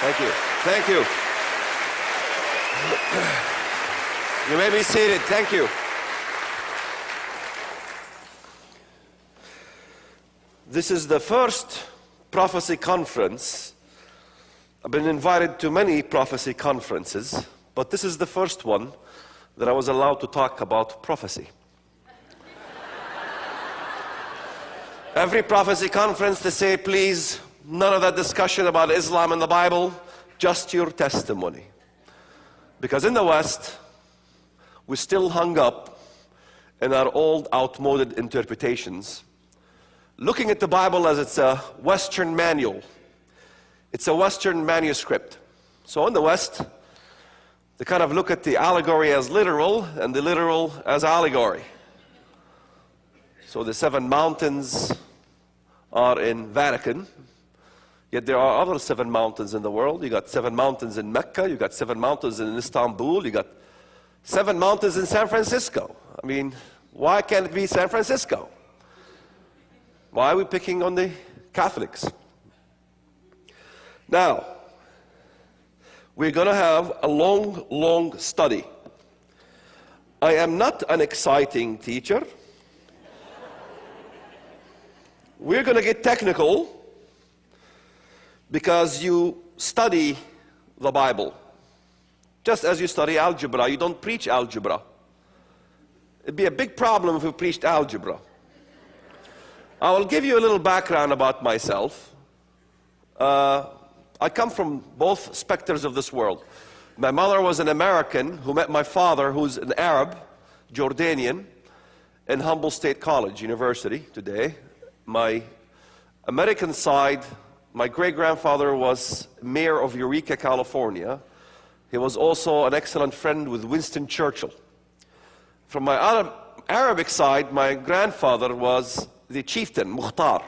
Thank you. Thank you. You may be seated. Thank you. This is the first prophecy conference. I've been invited to many prophecy conferences, but this is the first one that I was allowed to talk about prophecy. Every prophecy conference they say, please, none of that discussion about Islam and the Bible, just your testimony. Because in the West, we're still hung up in our old, outmoded interpretations, looking at the Bible as it's a Western manual. It's a Western manuscript. So in the West, they kind of look at the allegory as literal and the literal as allegory. So the 7 mountains are in Vatican, yet there are other 7 mountains in the world. You got 7 mountains in Mecca, you got 7 mountains in Istanbul, you got 7 mountains in San Francisco. I mean, why can't it be San Francisco? Why are we picking on the Catholics? Now, we're going to have a long, long study. I am not an exciting teacher. We're going to get technical because you study the Bible. Just as you study algebra, you don't preach algebra. It'd be a big problem if we preached algebra. I will give you a little background about myself. I come from both specters of this world. My mother was an American who met my father, who's an Arab, Jordanian, in Humboldt State College, University today. My American side, my great-grandfather was mayor of Eureka, California. He was also an excellent friend with Winston Churchill. From my other Arabic side, my grandfather was the chieftain, Mukhtar,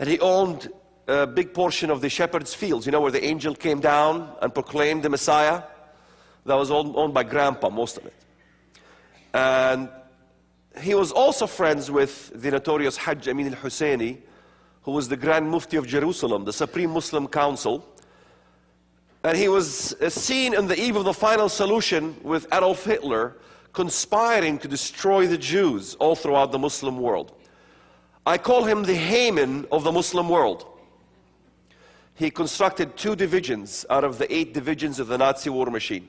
and he owned a big portion of the shepherd's fields, you know, where the angel came down and proclaimed the Messiah. That was owned by Grandpa, most of it. And he was also friends with the notorious Hajj Amin al-Husseini, who was the Grand Mufti of Jerusalem, the Supreme Muslim Council. And he was seen on the eve of the final solution with Adolf Hitler conspiring to destroy the Jews all throughout the Muslim world. I call him the Haman of the Muslim world. He constructed 2 divisions out of the 8 divisions of the Nazi war machine.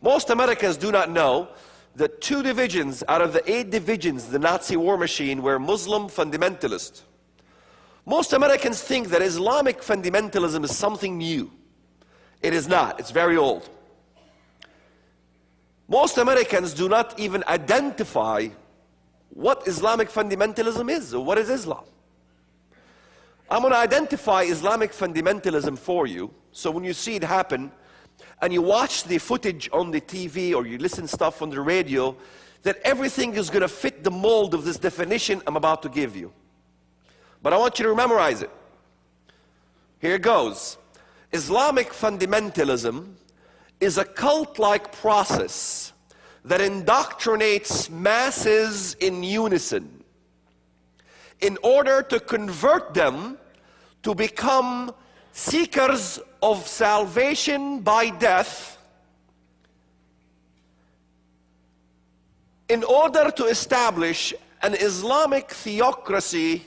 Most Americans do not know that 2 divisions out of the 8 divisions of the Nazi war machine were Muslim fundamentalists. Most Americans think that Islamic fundamentalism is something new. It is not. It's very old. Most Americans do not even identify what Islamic fundamentalism is, or what is Islam. I'm going to identify Islamic fundamentalism for you, so when you see it happen, and you watch the footage on the TV, or you listen stuff on the radio, that everything is going to fit the mold of this definition I'm about to give you. But I want you to memorize it. Here it goes. Islamic fundamentalism is a cult-like process that indoctrinates masses in unison in order to convert them to become seekers of salvation by death, in order to establish an Islamic theocracy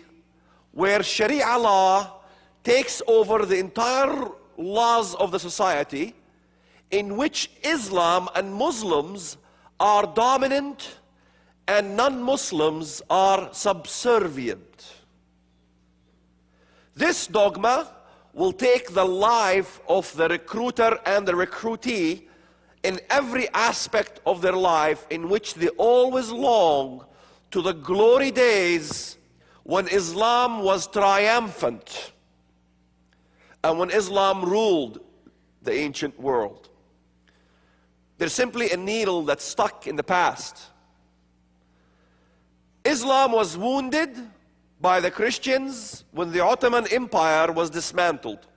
where Sharia law takes over the entire laws of the society, in which Islam and Muslims are dominant and non-Muslims are subservient. This dogma will take the life of the recruiter and the recruitee in every aspect of their life, in which they always long to the glory days when Islam was triumphant and when Islam ruled the ancient world. They're simply a needle that's stuck in the past. Islam was wounded by the Christians when the Ottoman Empire was dismantled.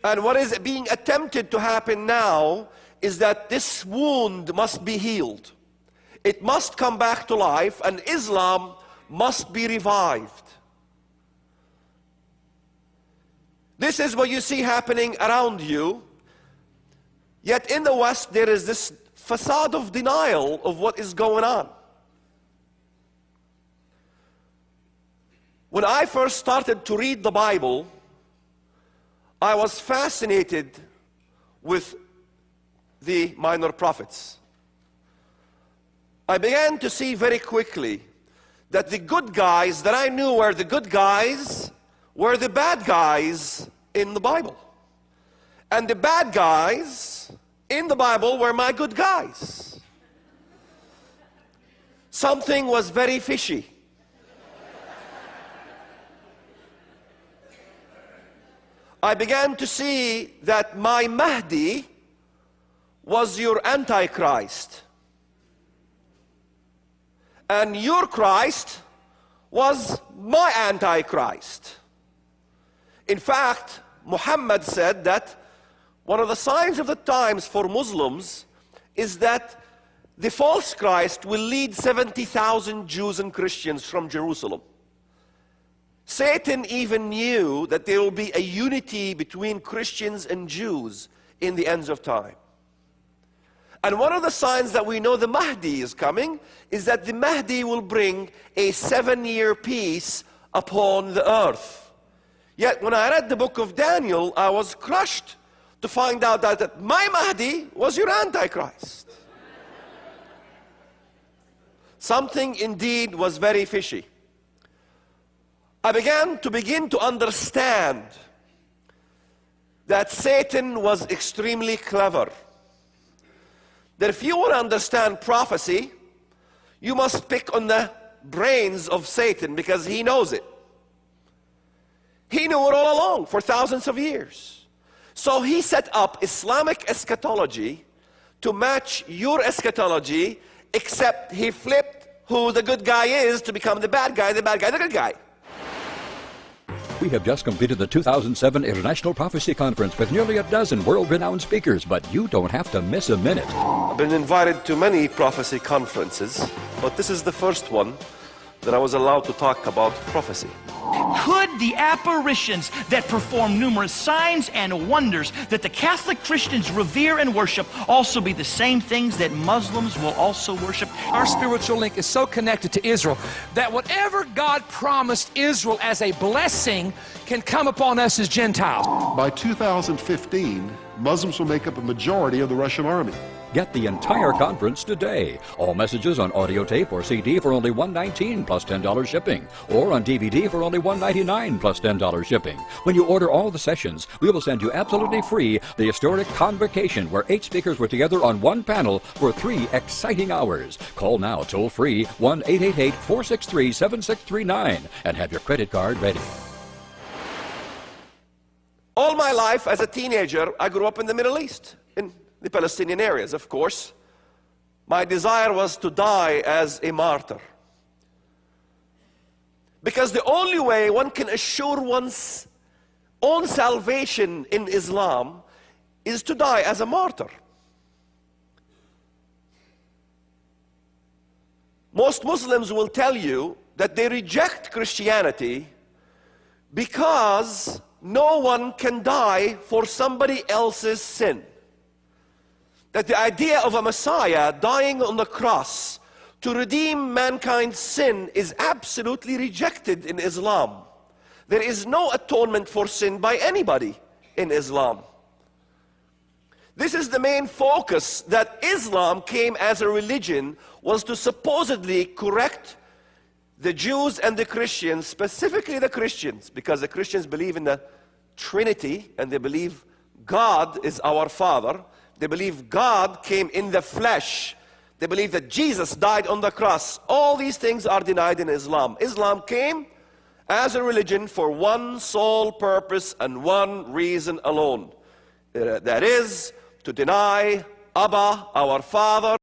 And what is being attempted to happen now is that this wound must be healed. It must come back to life, and Islam must be revived. This is what you see happening around you. Yet in the West, there is this facade of denial of what is going on. When I first started to read the Bible, I was fascinated with the minor prophets. I began to see very quickly that the good guys that I knew were the good guys were the bad guys in the Bible. And the bad guys in the Bible were my good guys. Something was very fishy. I began to see that my Mahdi was your Antichrist. And your Christ was my Antichrist. In fact, Muhammad said that one of the signs of the times for Muslims is that the false Christ will lead 70,000 Jews and Christians from Jerusalem. Satan even knew that there will be a unity between Christians and Jews in the ends of time. And one of the signs that we know the Mahdi is coming is that the Mahdi will bring a 7-year peace upon the earth. Yet when I read the book of Daniel, I was crushed to find out that my Mahdi was your Antichrist. Something indeed was very fishy. I began to understand that Satan was extremely clever. That if you want to understand prophecy, you must pick on the brains of Satan because he knows it. He knew it all along for thousands of years. So he set up Islamic eschatology to match your eschatology, except he flipped who the good guy is to become the bad guy, the good guy. We have just completed the 2007 International Prophecy Conference with nearly a dozen world-renowned speakers, but you don't have to miss a minute. I've been invited to many prophecy conferences, but this is the first one that I was allowed to talk about prophecy. Could the apparitions that perform numerous signs and wonders that the Catholic Christians revere and worship also be the same things that Muslims will also worship? Our spiritual link is so connected to Israel that whatever God promised Israel as a blessing can come upon us as Gentiles. By 2015, Muslims will make up a majority of the Russian army. Get the entire conference today. All messages on audio tape or CD for only $119 plus $10 shipping, or on DVD for only $199 plus $10 shipping. When you order all the sessions, we will send you absolutely free the historic Convocation, where 8 speakers were together on one panel for 3 exciting hours. Call now toll-free 1-888-463-7639 and have your credit card ready. All my life as a teenager, I grew up in the Middle East, in the Palestinian areas, of course. My desire was to die as a martyr. Because the only way one can assure one's own salvation in Islam is to die as a martyr. Most Muslims will tell you that they reject Christianity because no one can die for somebody else's sin. That the idea of a Messiah dying on the cross to redeem mankind's sin is absolutely rejected in Islam. There is no atonement for sin by anybody in Islam. This is the main focus, that Islam came as a religion was to supposedly correct the Jews and the Christians, specifically the Christians, because the Christians believe in the Trinity and they believe God is our Father. They believe God came in the flesh. They believe that Jesus died on the cross. All these things are denied in Islam. Islam came as a religion for one sole purpose and one reason alone. That is to deny Abba, our Father.